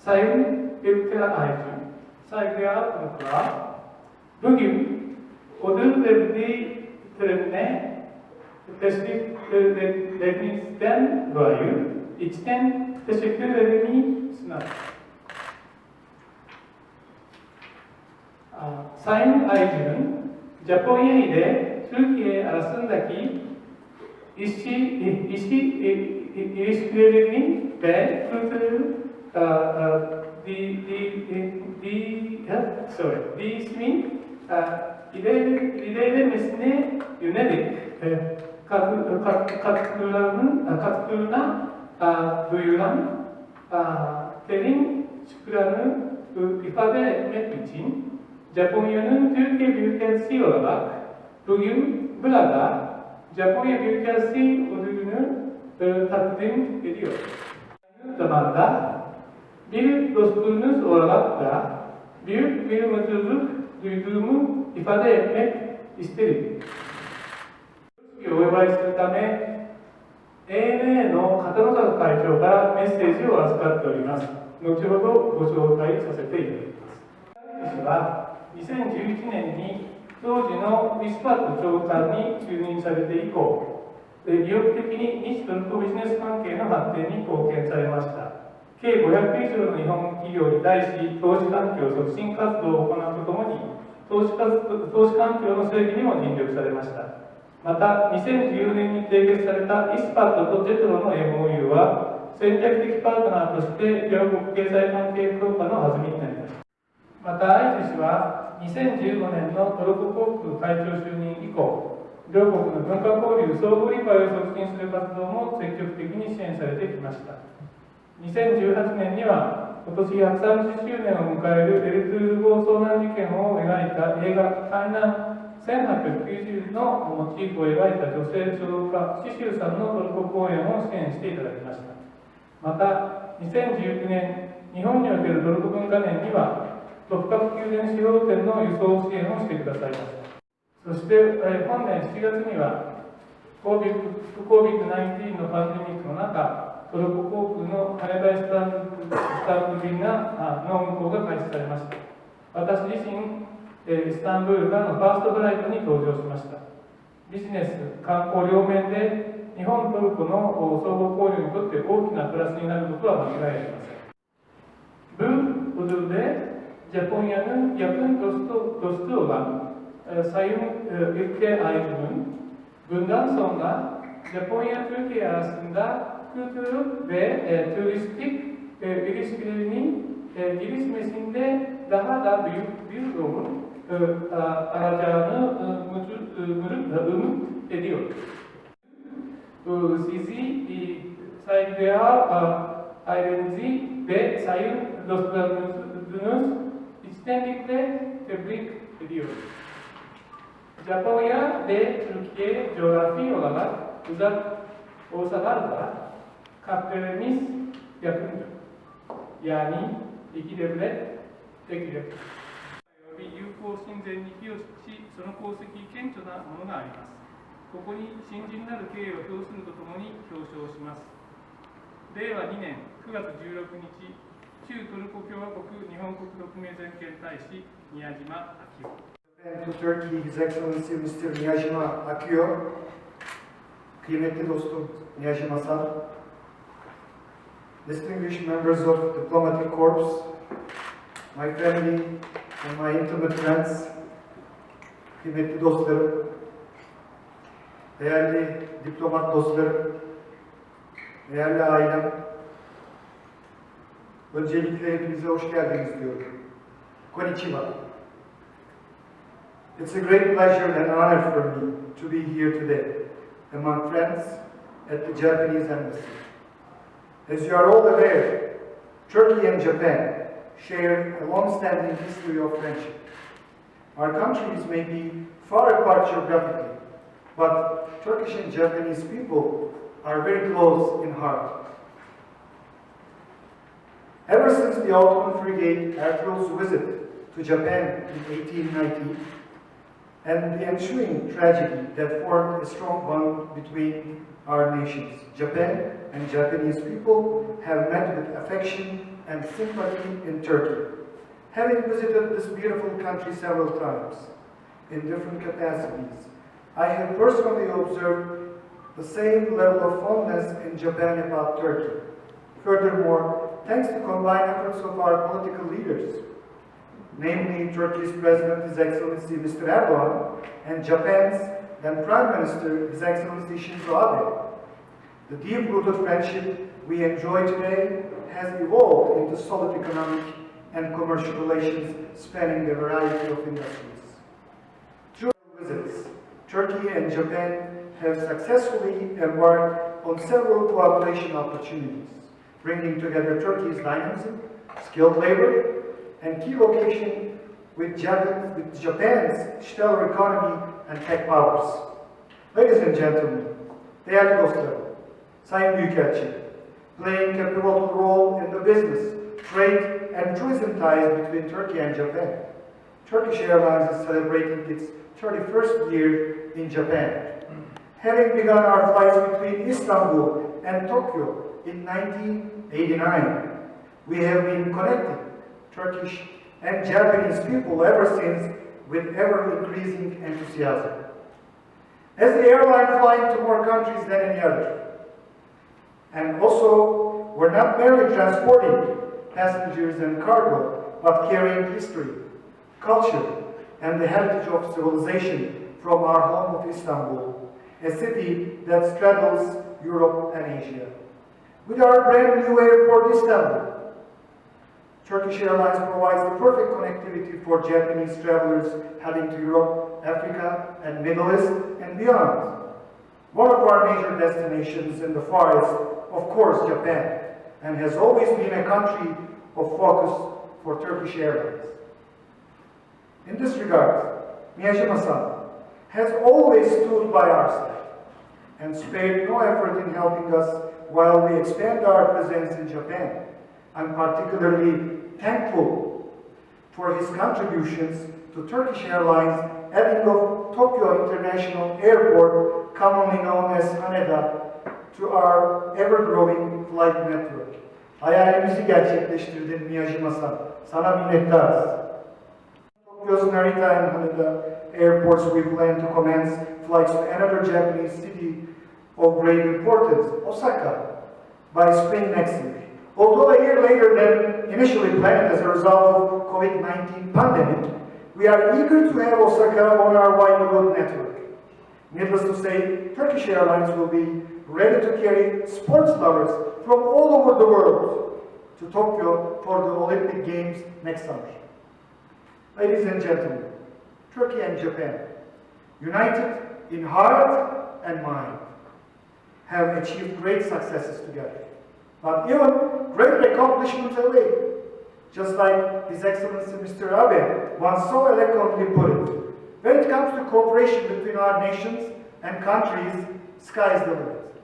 Sayın Ilker Ayci, saygıdeğer konuklar, bugün ödül verdiği törene teşriflerinizden dolayı içten teşekkürlerimi sunarım. Sayın Ayci'nin Japonya ile Türkiye arasındaki ilişkilerini ve kültürel değişimin ilerlemesine yönelik katkılarına duyulan derin şükranı ifade etmek için Japonya'nın Türkiye Büyükelçisi olarak bugün burada Japonya Büyükelçisi ödülünü takdim ediyor. Aynı zamanda bir dostluğunuz olarak da büyük bir mutluluk duyduğumu ifade etmek isterim. Türkiye'yiお祝いするため、ANA の片野坂会長からメッセージを預かっております。後ほどご紹介させていただきます。私は2011年に当時のイスパット長官に就任されて以降、意欲的に日トルコビジネス関係の発展に貢献されました。計500以上の日本企業に対し、投資環境促進活動を行うとともに、投資環境の整備にも尽力されました。また、2014年に締結されたイスパットとジェトロの MOU は、戦略的パートナーとして両国経済関係強化の弾みになりました。また、愛知氏は2015年のトルコ航空会長就任以降、両国の文化交流、相互理解を促進する活動も積極的に支援されてきました。2018年には、今年130周年を迎えるL2号遭難事件を描いた映画「海難1890」のモチーフを描いた女性書道家、刺繍さんのトルコ公演を支援していただきました。また、2019年、日本におけるトルコ文化年には、六角宮殿司法店の輸送支援をしてくださいました。そして、本年7月には、COVID-19 のパンデミックの中、トルコ航空のハイバイスタンブ便の運航が開始されました。私自身、イスタンブールからのファーストフライトに搭乗しました。ビジネス、観光両面で日本、トルコの相互交流にとって大きなプラスになることは間違いありません。Bu ödülde Japonya'nın yakın dostu olan Sayın Ilker Ayci'nin bundan sonra Japonya-Türkiye arasında kültürel ve turistik ilişkilerinin gelişmesinde daha da büyük bir rol alacağını ümit ediyor. Sizi saygıdeğer ailenizi ve sayın dostlarınız içtenlikle tebrik ediyorum. Japonya ve Türkiye coğrafi olarak uzak olsalar da kalplerimiz yakındır. Yani iki devlet, tek devlet. 友好親善に寄与し、その功績顕著なものがあります。ここに新人なる敬意を表するとともに表彰します。令和2年9月16日、旧トルコ共和国日本国特命全権大使宮島昭夫。To Turkey, His Excellency Mr. Miyajima Akio, kıymetli dostum Miyajima-san, distinguished members of Diplomatic Corps, my family and my intimate friends, kıymetli dostlarım, değerli diplomat dostlarım, değerli ailem, öncelikle hepinize hoş geldiniz diyorum. Konnichiwa. It's a great pleasure and honor for me to be here today among friends at the Japanese Embassy. As you are all aware, Turkey and Japan share a long-standing history of friendship. Our countries may be far apart geographically, but Turkish and Japanese people are very close in heart. Ever since the Ottoman frigate Ertuğrul's visit to Japan in 1890, and the ensuing tragedy that formed a strong bond between our nations. Japan and Japanese people have met with affection and sympathy in Turkey. Having visited this beautiful country several times in different capacities, I have personally observed the same level of fondness in Japan about Turkey. Furthermore, thanks to combined efforts of our political leaders, namely Turkey's President, His Excellency Mr. Erdogan, and Japan's then Prime Minister, His Excellency Shinzo Abe, the deep-rooted friendship we enjoy today has evolved into solid economic and commercial relations spanning a variety of industries. Through visits, Turkey and Japan have successfully embarked on several cooperation opportunities, bringing together Turkey's dynamism, skilled labor, and key location with Japan's stellar economy and tech powers. Ladies and gentlemen, değerli dostlarım, Sayın Büyükelçi, playing a pivotal role in the business, trade, and tourism ties between Turkey and Japan, Turkish Airlines is celebrating its 31st year in Japan. Having begun our flights between Istanbul and Tokyo in 1989, we have been connecting Turkish and Japanese people ever since with ever-increasing enthusiasm. As the airline flying to more countries than any other, and also we're not merely transporting passengers and cargo, but carrying history, culture, and the heritage of civilization from our home of Istanbul, a city that straddles Europe and Asia. With our brand new airport, Istanbul, Turkish Airlines provides the perfect connectivity for Japanese travelers heading to Europe, Africa, and Middle East, and beyond. One of our major destinations in the Far East, of course, Japan, and has always been a country of focus for Turkish Airlines. In this regard, Miyajima-san has always stood by our side and spared no effort in helping us while we expand our presence in Japan. I'm particularly thankful for his contributions to Turkish Airlines adding of Tokyo International Airport, commonly known as Haneda, to our ever-growing flight network. Hayalimizi gerçekleştirdin Miyajima-san. Sana minnettarız. Tokyo's Narita and Haneda airports, we plan to commence flights to another Japanese city of great importance, Osaka, by spring next year. Although a year later than initially planned as a result of COVID-19 pandemic, we are eager to have Osaka on our wide network. Needless to say, Turkish Airlines will be ready to carry sports lovers from all over the world to Tokyo for the Olympic Games next summer. Ladies and gentlemen, Turkey and Japan, united in heart and mind, have achieved great successes together, but even great accomplishments away. Just like His Excellency Mr. Abe once so eloquently put it, when it comes to cooperation between our nations and countries, sky is the limit.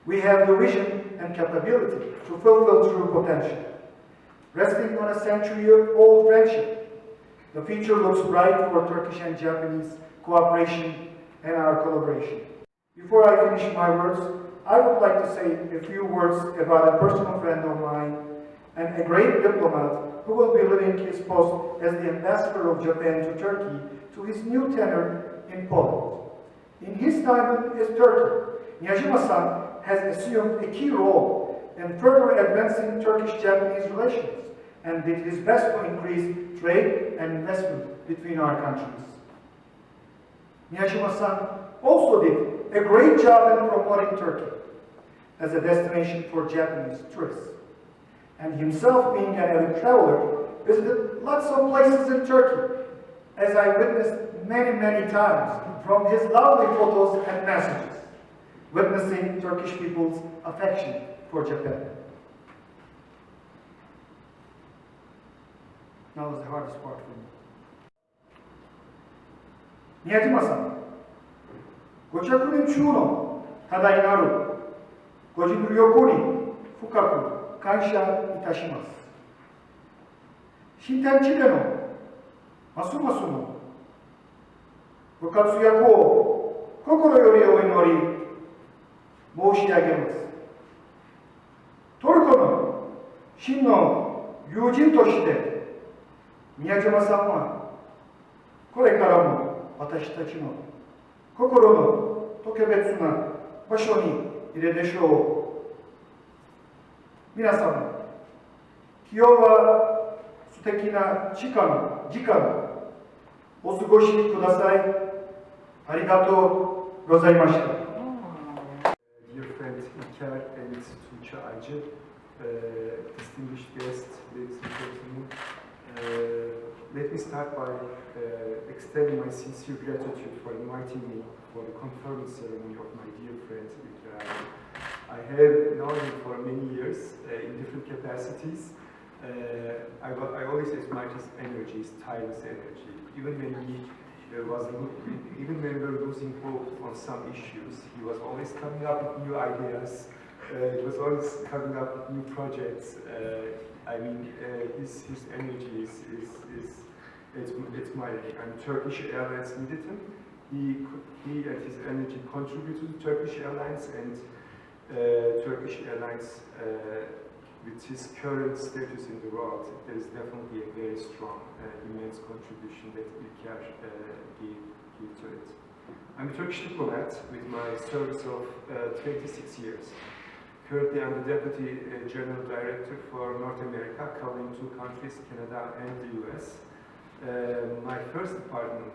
We have the vision and capability to fulfill true potential. Resting on a century-old friendship, the future looks bright for Turkish and Japanese cooperation and our collaboration. Before I finish my words, I would like to say a few words about a personal friend of mine and a great diplomat who will be leaving his post as the ambassador of Japan to Turkey to his new tenure in Poland. In his time as Turkey, Miyajima-san has assumed a key role in further advancing Turkish-Japanese relations and did his best to increase trade and investment between our countries. Miyajima-san also did a great job in promoting Turkey as a destination for Japanese tourists. And himself being an avid traveler, visited lots of places in Turkey, as I witnessed many times from his lovely photos and messages, witnessing Turkish people's affection for Japan. Now is the hardest part for me. Miyajima-san, Gochakunin Chuno, Tadai Naru, Gojin Ryokuni, Fukaku, Kansha Itashimasu. Shintenchi de no, Masumasu no, Bukatsuyaku o kokoro yori o inori, 申し上げます。トルコの真の友人として宮島さんはこれからも私たちの心の特別な場所にいるでしょう。皆様、今日は素敵な時間お過ごしください。ありがとうございました。Dear friend Ilker and Tuğçe Ayci, distinguished guests, ladies and gentlemen, let me start by extending my sincere gratitude for inviting me for the conferment ceremony of my dear friend Ilker Ayci. I have known him for many years in different capacities. I always admired his energy, his tireless energy. Even when we were losing hope on some issues, he was always coming up with new ideas. He was always coming up with new projects. His energy is admiring. And Turkish Airlines needed him. He and his energy contributed to Turkish Airlines, and Turkish Airlines, with his current status in the world, there is definitely a very strong, immense contribution that Ilker gave to it. I'm a Turkish diplomat with my service of 26 years. Currently, I'm the Deputy General Director for North America, covering 2 countries, Canada and the US. My first department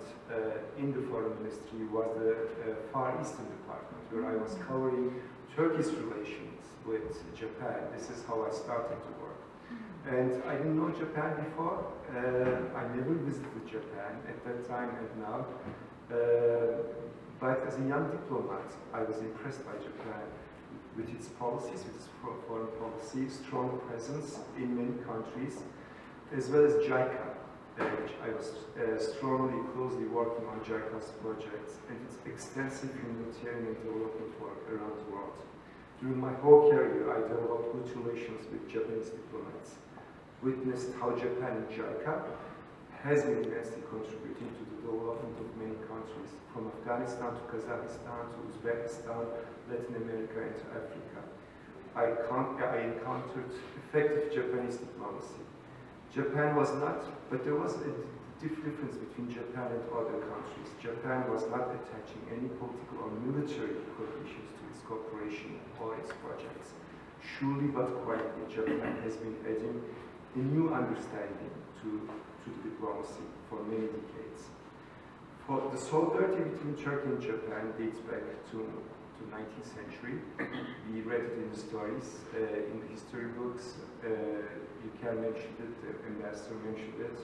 in the Foreign Ministry was the Far Eastern Department, where I was covering Turkish relations with Japan. This is how I started to work. And I didn't know Japan before. I never visited Japan at that time and now. But as a young diplomat, I was impressed by Japan with its policies, with its foreign policy, strong presence in many countries, as well as JICA. I was strongly, closely working on JICA's projects and its extensive humanitarian and development work around the world. During my whole career, I developed good relations with Japanese diplomats, witnessed how Japan and JICA has been immensely contributing to the development of many countries, from Afghanistan to Kazakhstan to Uzbekistan, Latin America and to Africa. I encountered effective Japanese diplomacy. Japan was not, but there was a difference between Japan and other countries. Japan was not attaching any political or military conditions to its cooperation or its projects. Surely but quietly, Japan has been adding a new understanding to diplomacy for many decades. For the solidarity between Turkey and Japan dates back to the 19th century. We read it in the stories, in the history books. Ilker mentioned it, the ambassador mentioned it.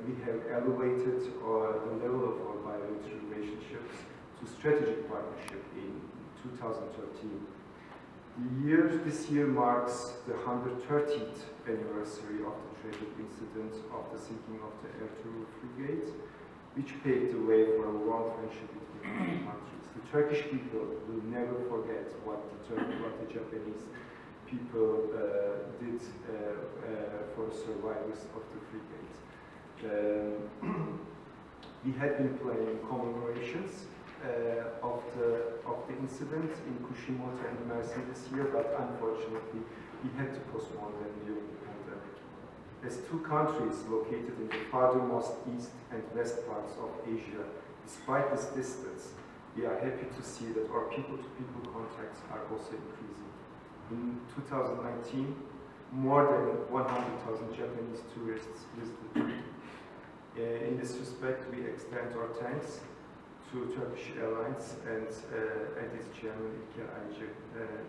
We have elevated the level of our bilateral relationships to strategic partnership in 2013. This year marks the 130th anniversary of the tragic incident of the sinking of the Ertuğrul frigate, which paved the way for a long friendship between the countries. The Turkish people will never forget what the Japanese people did for the survivors of the frigate. We had been planning commemorations of the incident in Kushimoto and Mersin this year, but unfortunately we had to postpone them during the pandemic. As 2 countries located in the farthermost east and west parts of Asia, despite this distance, we are happy to see that our people-to-people contacts are also increasing. In 2019, more than 100,000 Japanese tourists visited Turkey. In this respect, we extend our thanks to Turkish Airlines and its chairman Ilker Ayci.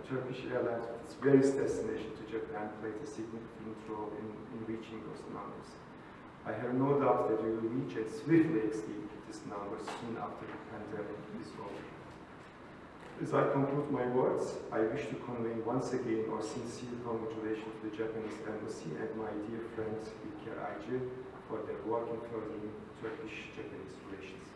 Turkish Airlines, with its various destinations to Japan, played a significant role in reaching those numbers. I have no doubt that we will reach and swiftly exceed this number soon after the pandemic is over. As I conclude my words, I wish to convey once again our sincere congratulations to the Japanese Embassy and my dear friend Ilker Ayci for their work in furthering Turkish-Japanese relations.